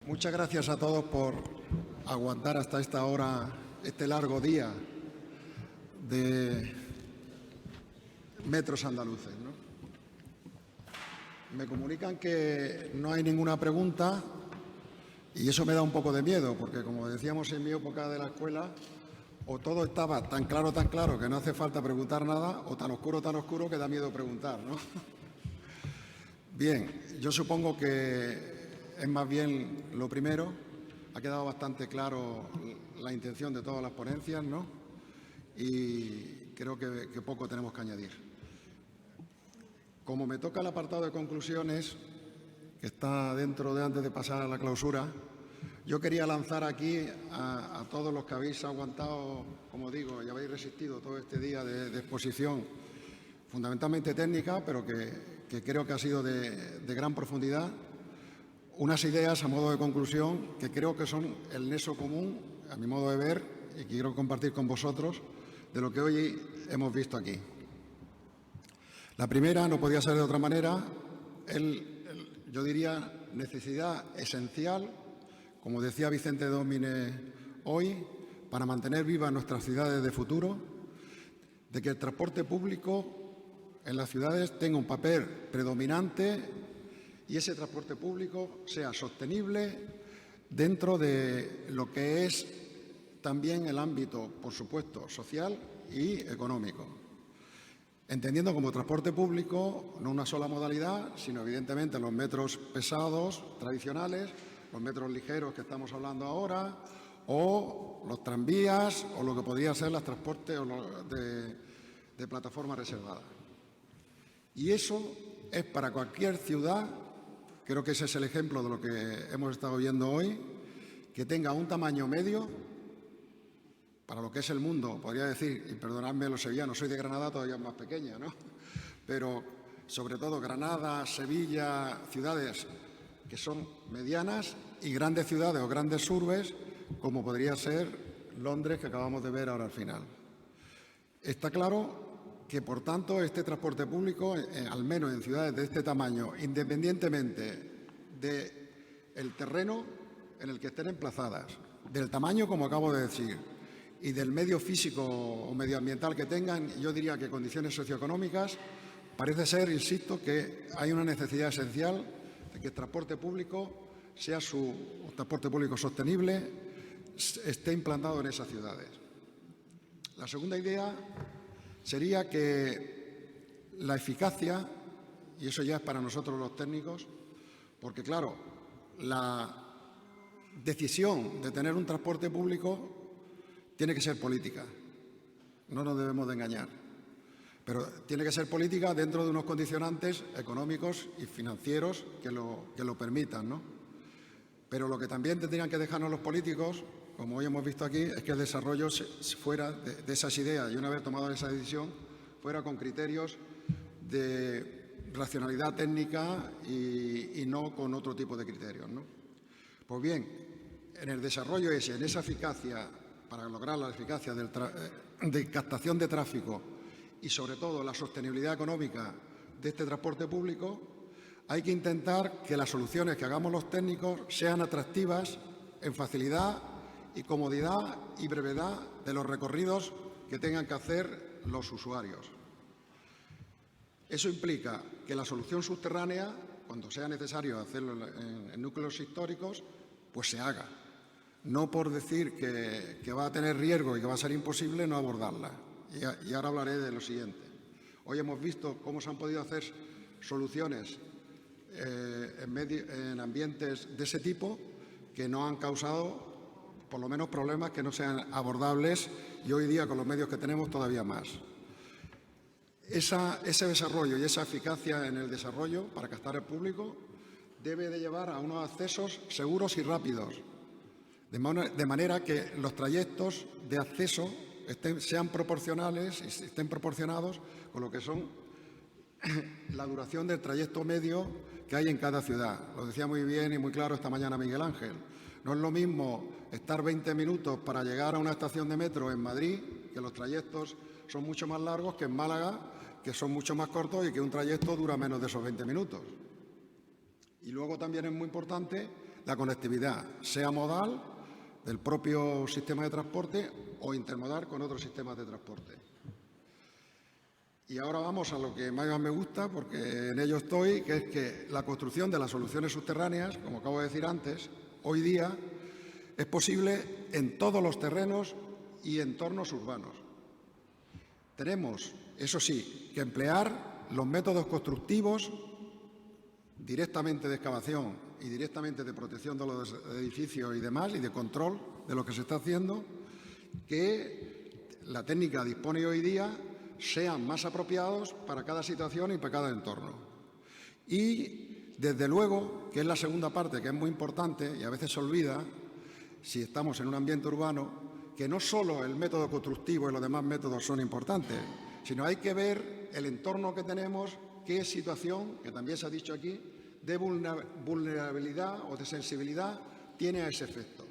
Muchas gracias a todos por aguantar hasta esta hora este largo día de metros andaluces, ¿no? Me comunican que no hay ninguna pregunta y eso me da un poco de miedo, porque como decíamos en mi época de la escuela, o todo estaba tan claro que no hace falta preguntar nada, o tan oscuro que da miedo preguntar, ¿no? Bien, yo supongo que es más bien lo primero. Ha quedado bastante claro la intención de todas las ponencias, ¿no? Y creo que poco tenemos que añadir. Como me toca el apartado de conclusiones, que está dentro de antes de pasar a la clausura, yo quería lanzar aquí a todos los que habéis aguantado, como digo, y habéis resistido todo este día de exposición, fundamentalmente técnica, pero que creo que ha sido de gran profundidad, unas ideas a modo de conclusión que creo que son el nexo común, a mi modo de ver, y que quiero compartir con vosotros, de lo que hoy hemos visto aquí. La primera, no podía ser de otra manera, yo diría necesidad esencial, como decía Vicente Domine hoy, para mantener vivas nuestras ciudades de futuro, de que el transporte público en las ciudades tenga un papel predominante y ese transporte público sea sostenible dentro de lo que es también el ámbito, por supuesto, social y económico. Entendiendo como transporte público no una sola modalidad, sino evidentemente los metros pesados tradicionales, los metros ligeros que estamos hablando ahora, o los tranvías, o lo que podría ser los transportes de plataforma reservada. Y eso es para cualquier ciudad, creo que ese es el ejemplo de lo que hemos estado viendo hoy, que tenga un tamaño medio, para lo que es el mundo, podría decir, y perdonadme los sevillanos, soy de Granada, todavía es más pequeña, ¿no? Pero sobre todo Granada, Sevilla, ciudades que son medianas y grandes ciudades o grandes urbes, como podría ser Londres, que acabamos de ver ahora al final. Está claro que, por tanto, este transporte público, al menos en ciudades de este tamaño, independientemente del terreno en el que estén emplazadas, del tamaño, como acabo de decir, y del medio físico o medioambiental que tengan, yo diría que condiciones socioeconómicas, parece ser, insisto, que hay una necesidad esencial de que el transporte público sea un transporte público sostenible, esté implantado en esas ciudades. La segunda idea sería que la eficacia, y eso ya es para nosotros los técnicos, porque claro, la decisión de tener un transporte público tiene que ser política, no nos debemos de engañar, pero tiene que ser política dentro de unos condicionantes económicos y financieros que lo permitan, ¿no? Pero lo que también tendrían que dejarnos los políticos, como hoy hemos visto aquí, es que el desarrollo fuera de esas ideas y una vez tomada esa decisión, fuera con criterios de racionalidad técnica y no con otro tipo de criterios, ¿no? Pues bien, en el desarrollo ese, en esa eficacia, para lograr la eficacia de captación de tráfico y, sobre todo, la sostenibilidad económica de este transporte público, hay que intentar que las soluciones que hagamos los técnicos sean atractivas en facilidad y comodidad y brevedad de los recorridos que tengan que hacer los usuarios. Eso implica que la solución subterránea, cuando sea necesario hacerlo en núcleos históricos, pues se haga. No por decir que va a tener riesgo y que va a ser imposible no abordarla. Y ahora hablaré de lo siguiente. Hoy hemos visto cómo se han podido hacer soluciones en ambientes de ese tipo que no han causado, por lo menos, problemas que no sean abordables y hoy día, con los medios que tenemos, todavía más. Ese desarrollo y esa eficacia en el desarrollo para captar el público debe de llevar a unos accesos seguros y rápidos, de manera que los trayectos de acceso sean proporcionales y estén proporcionados con lo que son la duración del trayecto medio que hay en cada ciudad. Lo decía muy bien y muy claro esta mañana Miguel Ángel. No es lo mismo estar 20 minutos para llegar a una estación de metro en Madrid, que los trayectos son mucho más largos, que en Málaga, que son mucho más cortos y que un trayecto dura menos de esos 20 minutos. Y luego también es muy importante la conectividad, sea modal del propio sistema de transporte o intermodal con otros sistemas de transporte. Y ahora vamos a lo que más me gusta, porque en ello estoy, que es que la construcción de las soluciones subterráneas, como acabo de decir antes, hoy día es posible en todos los terrenos y entornos urbanos. Tenemos, eso sí, que emplear los métodos constructivos directamente de excavación y directamente de protección de los edificios y demás, y de control de lo que se está haciendo, que la técnica dispone hoy día sean más apropiados para cada situación y para cada entorno. Y, desde luego, que es la segunda parte, que es muy importante y a veces se olvida, si estamos en un ambiente urbano, que no solo el método constructivo y los demás métodos son importantes, sino hay que ver el entorno que tenemos, qué situación, que también se ha dicho aquí, de vulnerabilidad o de sensibilidad tiene a ese efecto.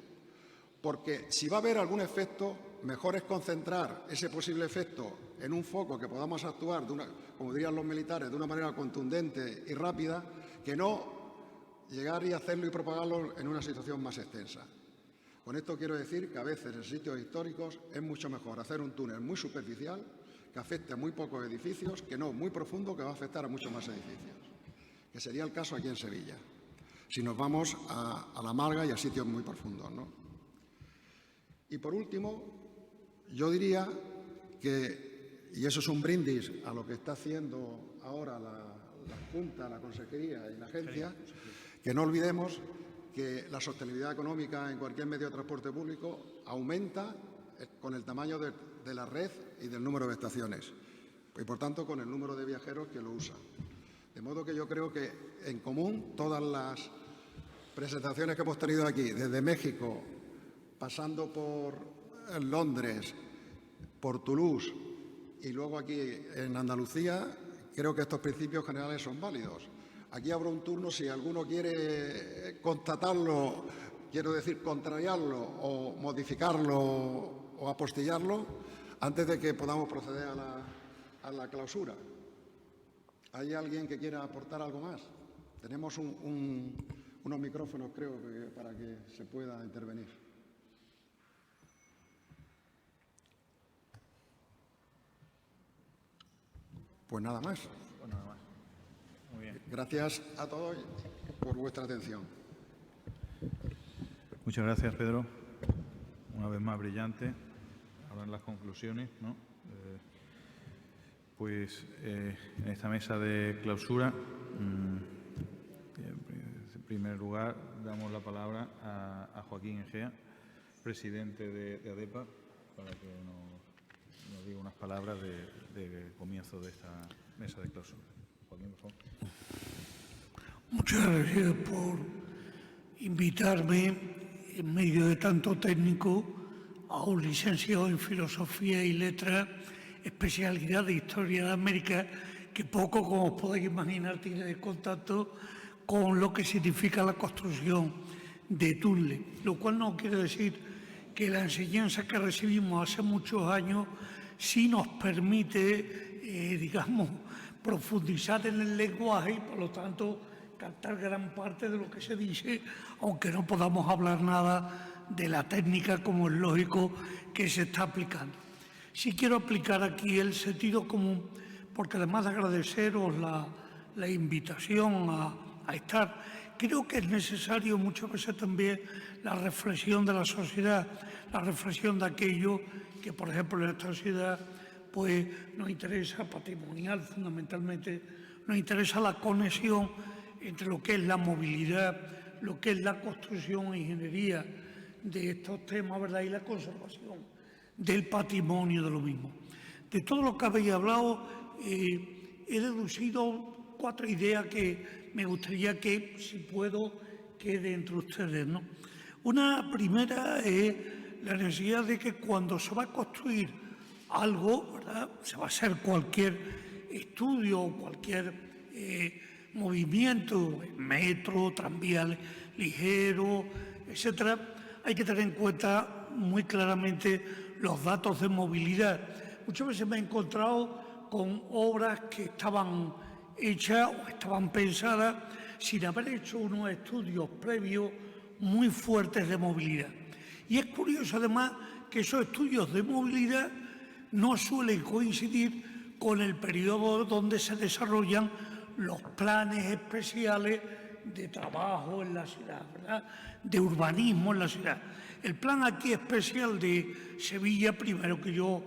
Porque si va a haber algún efecto, mejor es concentrar ese posible efecto en un foco que podamos actuar, como dirían los militares, de una manera contundente y rápida, que no llegar y hacerlo y propagarlo en una situación más extensa. Con esto quiero decir que a veces en sitios históricos es mucho mejor hacer un túnel muy superficial, que afecte a muy pocos edificios, que no muy profundo, que va a afectar a muchos más edificios, que sería el caso aquí en Sevilla, si nos vamos a la Marga y a sitios muy profundos, ¿no? Y por último, yo diría que, y eso es un brindis a lo que está haciendo ahora la Junta, la Consejería y la Agencia, que no olvidemos que la sostenibilidad económica en cualquier medio de transporte público aumenta con el tamaño de la red y del número de estaciones, y por tanto con el número de viajeros que lo usan. De modo que yo creo que en común todas las presentaciones que hemos tenido aquí, desde México, pasando por Londres, por Toulouse y luego aquí en Andalucía, creo que estos principios generales son válidos. Aquí habrá un turno si alguno quiere constatarlo, quiero decir contrariarlo o modificarlo o apostillarlo antes de que podamos proceder a la clausura. ¿Hay alguien que quiera aportar algo más? Tenemos unos micrófonos, creo, para que se pueda intervenir. Pues nada más. Muy bien. Gracias a todos por vuestra atención. Muchas gracias, Pedro. Una vez más brillante. Ahora en las conclusiones, ¿no? En esta mesa de clausura, en primer lugar, damos la palabra a Joaquín Egea, presidente de ADEPA, para que nos diga unas palabras de comienzo de esta mesa de clausura. Joaquín, por favor. Muchas gracias por invitarme en medio de tanto técnico a un licenciado en Filosofía y Letras, especialidad de Historia de América, que poco, como os podéis imaginar, tiene contacto con lo que significa la construcción de túneles, lo cual no quiere decir que la enseñanza que recibimos hace muchos años sí nos permite, digamos, profundizar en el lenguaje y, por lo tanto, captar gran parte de lo que se dice, aunque no podamos hablar nada de la técnica, como es lógico, que se está aplicando. Sí quiero aplicar aquí el sentido común, porque además de agradeceros la invitación a estar, creo que es necesario muchas veces también la reflexión de la sociedad, la reflexión de aquello que, por ejemplo, en esta sociedad pues, nos interesa patrimonial, fundamentalmente, nos interesa la conexión entre lo que es la movilidad, lo que es la construcción e ingeniería de estos temas, ¿verdad?, y la conservación del patrimonio de lo mismo. De todo lo que habéis hablado, he deducido 4 ideas que me gustaría que, si puedo, quede entre ustedes, ¿no? Una primera es la necesidad de que cuando se va a construir algo, ¿verdad?, se va a hacer cualquier estudio o cualquier movimiento, metro, tranvías ligero, etcétera, hay que tener en cuenta muy claramente los datos de movilidad. Muchas veces me he encontrado con obras que estaban hechas o estaban pensadas sin haber hecho unos estudios previos muy fuertes de movilidad. Y es curioso además que esos estudios de movilidad no suelen coincidir con el periodo donde se desarrollan los planes especiales de trabajo en la ciudad, ¿verdad?, de urbanismo en la ciudad. El plan aquí especial de Sevilla, primero que yo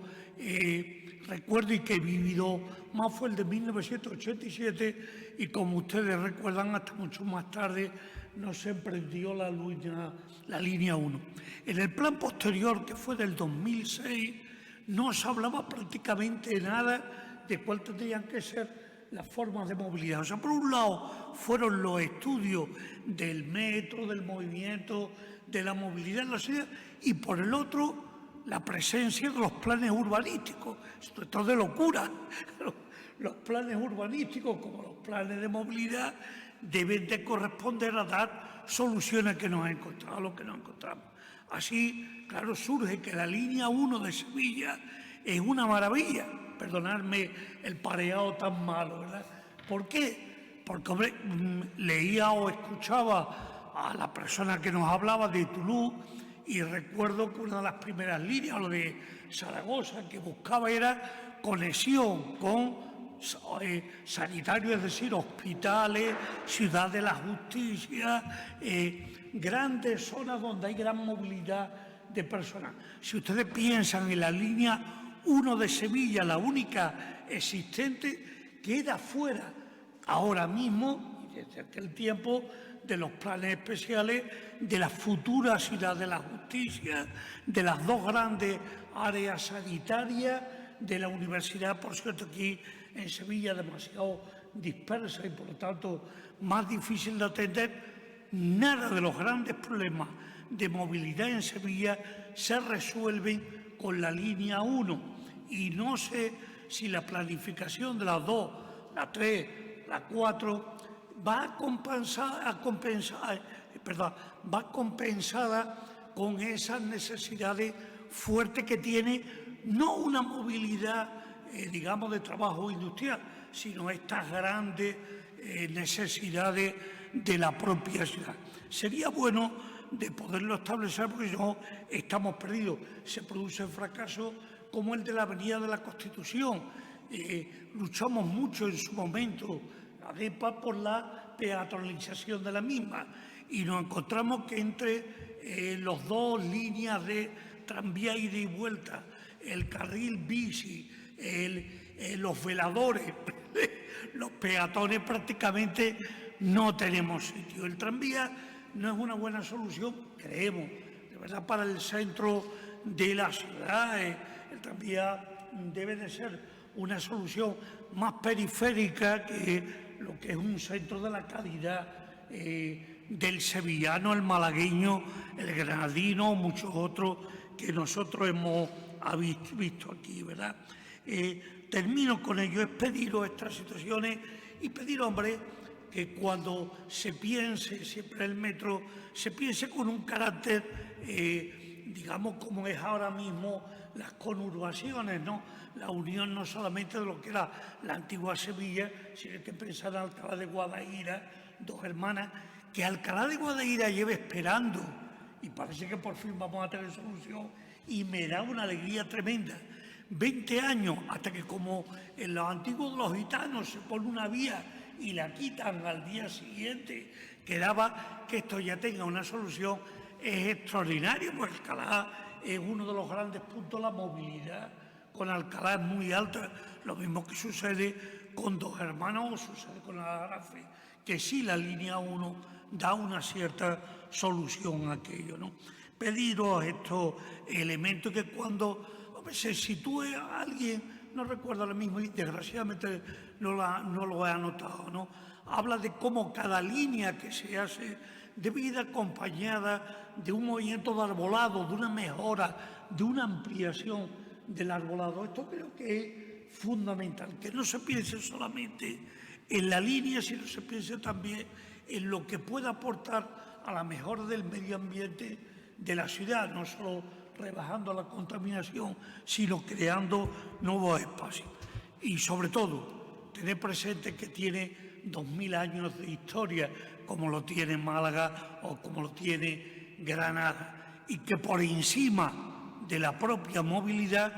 recuerdo y que he vivido más, fue el de 1987, y como ustedes recuerdan, hasta mucho más tarde no se emprendió la línea 1. En el plan posterior, que fue del 2006, no se hablaba prácticamente nada de cuáles tendrían que ser las formas de movilidad. O sea, por un lado fueron los estudios del metro, del movimiento, de la movilidad en la ciudad, y por el otro la presencia de los planes urbanísticos. Esto es de locura. Los planes urbanísticos, como los planes de movilidad, deben de corresponder a dar soluciones que nos encontramos, a lo que nos encontramos. Así, claro, surge que la línea 1 de Sevilla es una maravilla. Perdonadme el pareado tan malo, ¿verdad? ¿Por qué? Porque, hombre, leía o escuchaba a la persona que nos hablaba de Toulouse, y recuerdo que una de las primeras líneas, lo de Zaragoza, que buscaba era conexión con sanitarios, es decir, hospitales, Ciudad de la Justicia, grandes zonas donde hay gran movilidad de personas. Si ustedes piensan en la línea 1 de Sevilla, la única existente, queda fuera ahora mismo, y desde aquel tiempo, de los planes especiales de la futura Ciudad de la Justicia, de las dos grandes áreas sanitarias, de la universidad, por cierto, aquí en Sevilla demasiado dispersa y por lo tanto más difícil de atender. Nada de los grandes problemas de movilidad en Sevilla se resuelven con la línea 1, y no sé si la planificación de las 2, la 3, la 4 va compensada con esas necesidades fuertes que tiene no una movilidad, digamos, de trabajo industrial, sino estas grandes necesidades de la propia ciudad. Sería bueno de poderlo establecer, porque si no estamos perdidos. Se produce fracaso como el de la Avenida de la Constitución. Luchamos mucho en su momento, ADEPA, por la peatonalización de la misma, y nos encontramos que entre las dos líneas de tranvía ida y vuelta, el carril bici, los veladores, los peatones, prácticamente no tenemos sitio. El tranvía no es una buena solución, creemos, de verdad, para el centro de la ciudad. El tranvía debe de ser una solución más periférica que lo que es un centro de la calidad del sevillano, el malagueño, el granadino, muchos otros que nosotros hemos visto aquí, ¿verdad? Termino con ello, es pediros estas situaciones y pedir, hombre, que cuando se piense siempre el metro, se piense con un carácter, digamos, como es ahora mismo las conurbaciones, ¿no? La unión no solamente de lo que era la antigua Sevilla, sino que pensar en Alcalá de Guadaira, dos hermanas, que Alcalá de Guadaira lleva esperando, y parece que por fin vamos a tener solución, y me da una alegría tremenda. 20 años, hasta que, como en los antiguos de los gitanos, se pone una vía y la quitan al día siguiente, quedaba que esto ya tenga una solución, es extraordinario, porque Alcalá es uno de los grandes puntos, la movilidad con Alcalá es muy alta, lo mismo que sucede con Dos Hermanos o sucede con Aljarafe, que sí la línea 1 da una cierta solución a aquello, ¿no? Pediros estos elementos que cuando se sitúe a alguien, no recuerdo ahora mismo y desgraciadamente no lo he anotado, ¿no? Habla de cómo cada línea que se hace debe ir acompañada de un movimiento de arbolado, de una mejora, de una ampliación del arbolado. Esto creo que es fundamental, que no se piense solamente en la línea, sino se piense también en lo que pueda aportar a la mejora del medio ambiente de la ciudad, no solo rebajando la contaminación, sino creando nuevos espacios. Y sobre todo, tener presente que tiene 2000 años de historia, como lo tiene Málaga o como lo tiene Granada, y que por encima de la propia movilidad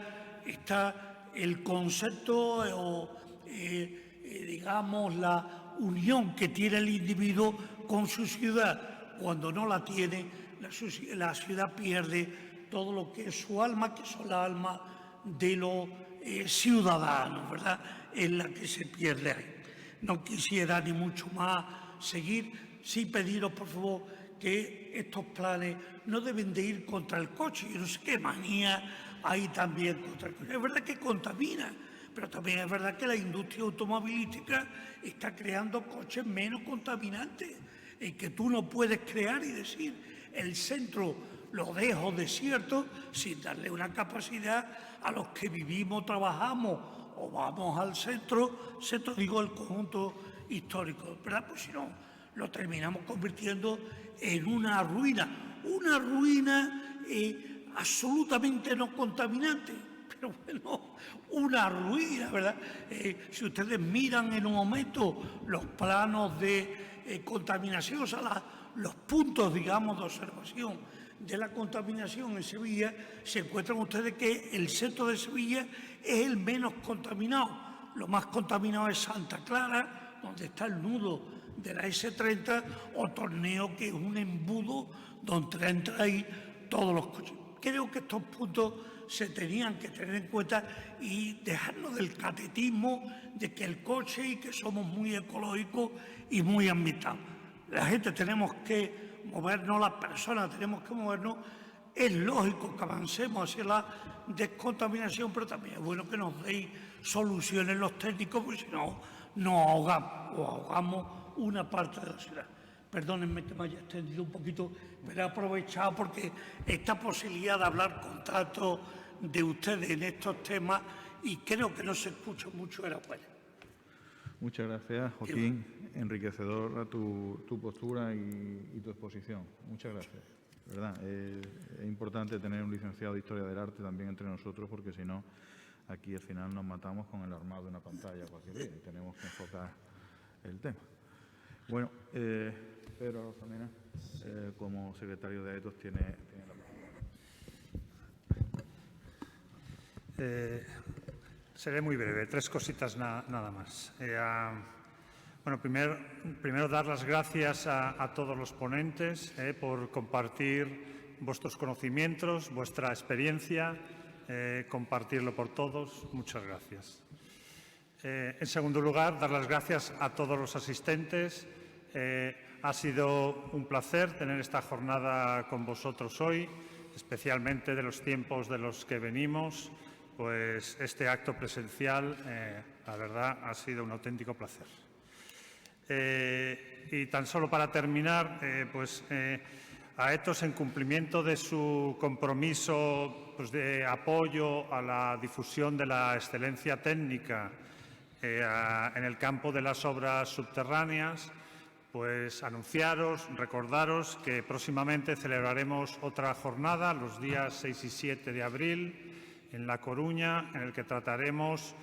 está el concepto o, digamos, la unión que tiene el individuo con su ciudad. Cuando no la tiene, la ciudad pierde todo lo que es su alma, que son las almas de los ciudadanos, ¿verdad?, en la que se pierde ahí. No quisiera ni mucho más seguir, sí pediros, por favor, que estos planes no deben de ir contra el coche. Yo no sé qué manía hay también contra el coche. Es verdad que contamina, pero también es verdad que la industria automovilística está creando coches menos contaminantes, en que tú no puedes crear y decir el centro lo dejo desierto sin darle una capacidad a los que vivimos, trabajamos o vamos al centro digo, el conjunto histórico, ¿verdad? Pues si no, lo terminamos convirtiendo en una ruina absolutamente no contaminante, pero bueno, una ruina, ¿verdad? Si ustedes miran en un momento los planos de contaminación, o sea, los puntos, digamos, de observación de la contaminación en Sevilla, se encuentran ustedes que el centro de Sevilla es el menos contaminado. Lo más contaminado es Santa Clara, donde está el nudo de la S30, o Torneo, que es un embudo donde entran ahí todos los coches. Creo que estos puntos se tenían que tener en cuenta y dejarnos del catetismo de que el coche y que somos muy ecológicos y muy ambientales. La gente tenemos que movernos, las personas tenemos que movernos. Es lógico que avancemos hacia la descontaminación, pero también es bueno que nos deis soluciones los técnicos, porque si no, nos ahogamos o ahogamos una parte de la ciudad. Perdónenme que me haya extendido un poquito, pero he aprovechado porque esta posibilidad de hablar con tanto de ustedes en estos temas, y creo que no se escucha mucho, era buena. Muchas gracias, Joaquín. Enriquecedora tu postura y tu exposición. Muchas gracias. ¿Verdad? Es importante tener un licenciado de Historia del Arte también entre nosotros, porque si no, aquí al final nos matamos con el armado de una pantalla cualquier día y tenemos que enfocar el tema. Bueno, Pedro Rosamena, como secretario de AETOS, tiene la palabra. Seré muy breve, 3 cositas nada más. Bueno, primero dar las gracias a todos los ponentes por compartir vuestros conocimientos, vuestra experiencia, compartirlo por todos. Muchas gracias. En segundo lugar, dar las gracias a todos los asistentes. Ha sido un placer tener esta jornada con vosotros hoy, especialmente de los tiempos de los que venimos. Pues este acto presencial, la verdad, ha sido un auténtico placer. Y tan solo para terminar, AETOS, en cumplimiento de su compromiso de apoyo a la difusión de la excelencia técnica en el campo de las obras subterráneas, pues anunciaros, recordaros que próximamente celebraremos otra jornada los días 6 y 7 de abril en La Coruña, en el que trataremos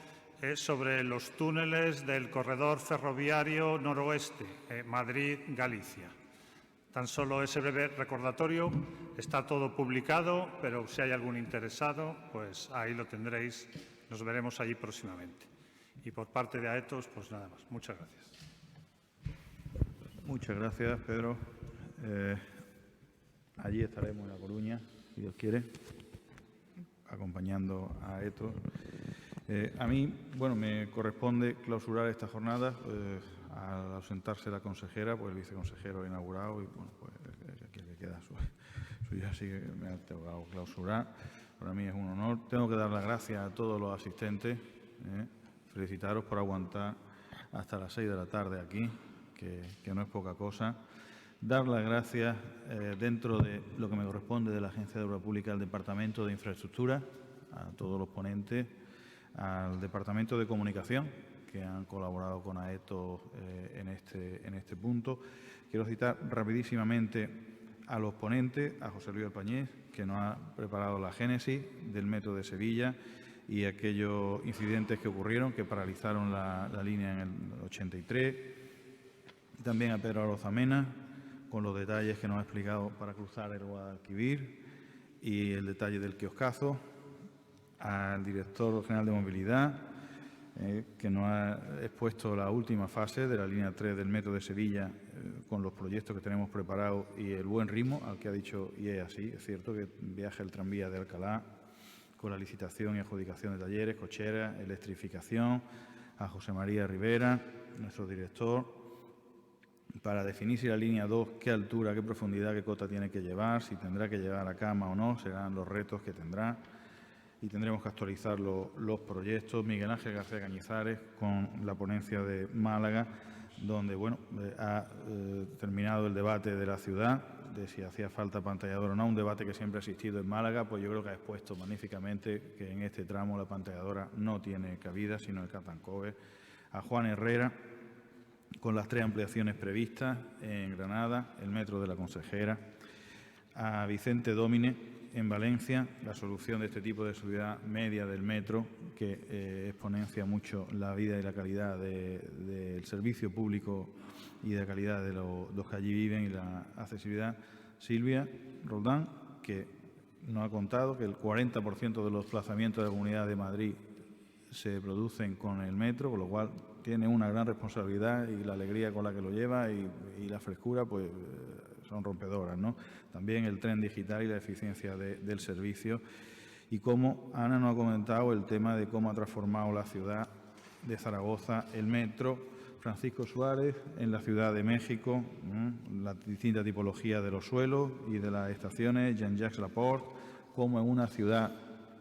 sobre los túneles del corredor ferroviario noroeste, Madrid-Galicia. Tan solo ese breve recordatorio, está todo publicado, pero si hay algún interesado, pues ahí lo tendréis. Nos veremos allí próximamente. Y por parte de AETOS, pues nada más. Muchas gracias. Muchas gracias, Pedro. Allí estaremos en La Coruña, si Dios quiere, acompañando a AETOS. A mí, bueno, me corresponde clausurar esta jornada. Al ausentarse la consejera, pues el viceconsejero ha inaugurado y, bueno, pues aquí le queda suya, así que me ha tocado clausurar. Para mí es un honor. Tengo que dar las gracias a todos los asistentes, felicitaros por aguantar hasta las 6 de la tarde aquí, que no es poca cosa. Dar las gracias dentro de lo que me corresponde de la Agencia de Obra Pública al Departamento de Infraestructura, a todos los ponentes, al Departamento de Comunicación, que han colaborado con AETOS en este punto. Quiero citar rapidísimamente a los ponentes, a José Luis Alpañés, que nos ha preparado la génesis del Metro de Sevilla y aquellos incidentes que ocurrieron, que paralizaron la línea en el 83, Y también a Pedro Arozamena, con los detalles que nos ha explicado para cruzar el Guadalquivir y el detalle del kioscazo, al director general de movilidad, que nos ha expuesto la última fase de la línea 3 del metro de Sevilla, con los proyectos que tenemos preparados y el buen ritmo al que ha dicho, y es así, es cierto que viaja el tranvía de Alcalá con la licitación y adjudicación de talleres, cocheras, electrificación, a José María Rivera, nuestro director, para definir si la línea 2, qué altura, qué profundidad, qué cota tiene que llevar, si tendrá que llevar a cama o no, serán los retos que tendrá. Y tendremos que actualizar los proyectos. Miguel Ángel García Cañizares con la ponencia de Málaga, donde ha terminado el debate de la ciudad, de si hacía falta pantalladora o no, un debate que siempre ha existido en Málaga, pues yo creo que ha expuesto magníficamente que en este tramo la pantalladora no tiene cabida, sino el cut and cover. A Juan Herrera, con las 3 ampliaciones previstas en Granada, el metro de la Consejera. A Vicente Dómine, en Valencia, la solución de este tipo de subida media del metro, que exponencia mucho la vida y la calidad del servicio público y de la calidad de los que allí viven y la accesibilidad. Silvia Roldán, que nos ha contado que el 40% de los desplazamientos de la Comunidad de Madrid se producen con el metro, con lo cual tiene una gran responsabilidad y la alegría con la que lo lleva y la frescura, pues son rompedoras, ¿no? También el tren digital y la eficiencia del servicio. Y como Ana nos ha comentado el tema de cómo ha transformado la ciudad de Zaragoza el metro. Francisco Suárez en la Ciudad de México, la distinta tipología de los suelos y de las estaciones. Jean-Jacques Laporte, cómo en una ciudad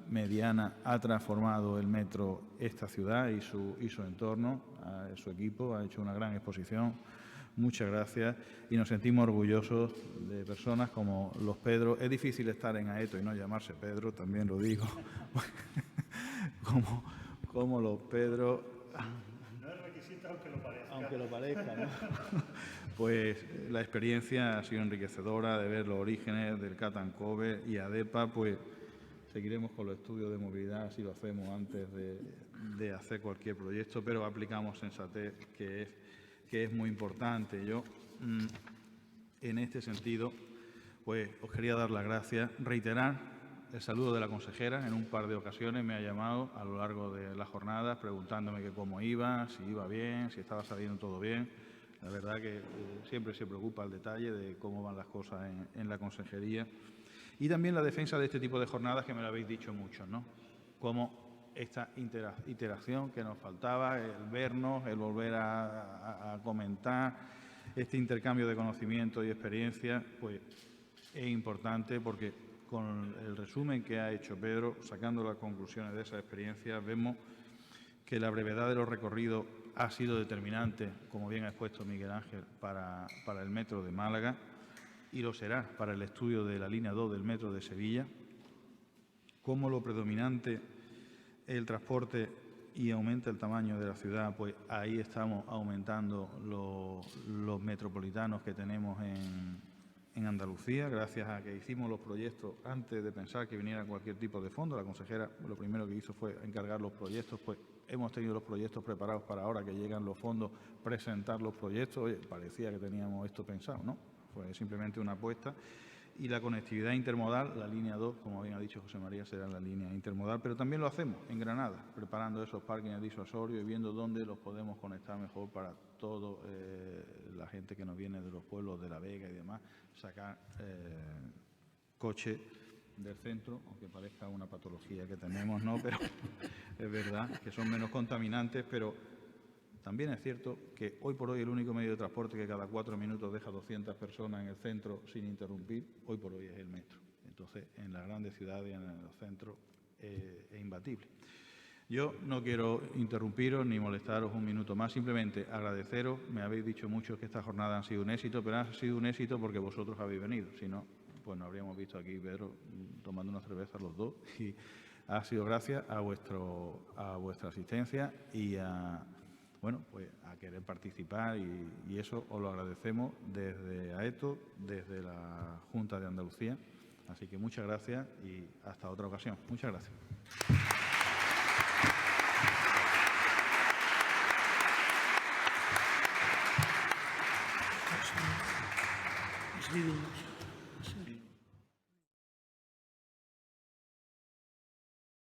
mediana ha transformado el metro esta ciudad y su entorno. Su equipo ha hecho una gran exposición. Muchas gracias y nos sentimos orgullosos de personas como los Pedro. Es difícil estar en Aeto y no llamarse Pedro, también lo digo, como los Pedro. No es requisito aunque lo parezca, ¿no? Pues la experiencia ha sido enriquecedora de ver los orígenes del cut and cover y ADEPA, pues seguiremos con los estudios de movilidad, así lo hacemos antes de hacer cualquier proyecto, pero aplicamos sensatez, que es muy importante. Yo, en este sentido, pues os quería dar las gracias, reiterar el saludo de la consejera. En un par de ocasiones me ha llamado a lo largo de las jornadas preguntándome que cómo iba, si iba bien, si estaba saliendo todo bien. La verdad que siempre se preocupa el detalle de cómo van las cosas en la consejería. Y también la defensa de este tipo de jornadas, que me lo habéis dicho muchos, ¿no? Como esta iteración que nos faltaba, el vernos, el volver a comentar, este intercambio de conocimiento y experiencia, pues es importante porque con el resumen que ha hecho Pedro, sacando las conclusiones de esa experiencia, vemos que la brevedad de los recorridos ha sido determinante, como bien ha expuesto Miguel Ángel, para el metro de Málaga y lo será para el estudio de la línea 2 del metro de Sevilla, como lo predominante el transporte y aumenta el tamaño de la ciudad, pues ahí estamos aumentando los metropolitanos que tenemos en Andalucía, gracias a que hicimos los proyectos antes de pensar que viniera cualquier tipo de fondo. La consejera lo primero que hizo fue encargar los proyectos, pues hemos tenido los proyectos preparados para ahora que llegan los fondos, presentar los proyectos. Oye, parecía que teníamos esto pensado, ¿no? Fue simplemente una apuesta. Y la conectividad intermodal, la línea 2, como bien ha dicho José María, será la línea intermodal, pero también lo hacemos en Granada, preparando esos parkings disuasorios y viendo dónde los podemos conectar mejor para toda la gente que nos viene de los pueblos de La Vega y demás, sacar coche del centro, aunque parezca una patología que tenemos, ¿no? Pero es verdad que son menos contaminantes, pero también es cierto que hoy por hoy el único medio de transporte que cada 4 minutos deja 200 personas en el centro sin interrumpir, hoy por hoy es el metro. Entonces, en las grandes ciudades y en los centros es imbatible. Yo no quiero interrumpiros ni molestaros un minuto más, simplemente agradeceros. Me habéis dicho muchos que esta jornada ha sido un éxito, pero ha sido un éxito porque vosotros habéis venido. Si no, pues no habríamos visto aquí Pedro tomando una cerveza los dos. Y ha sido gracias a vuestra asistencia y a querer participar y eso os lo agradecemos desde Aeto, desde la Junta de Andalucía. Así que muchas gracias y hasta otra ocasión. Muchas gracias. Pedido. Sí.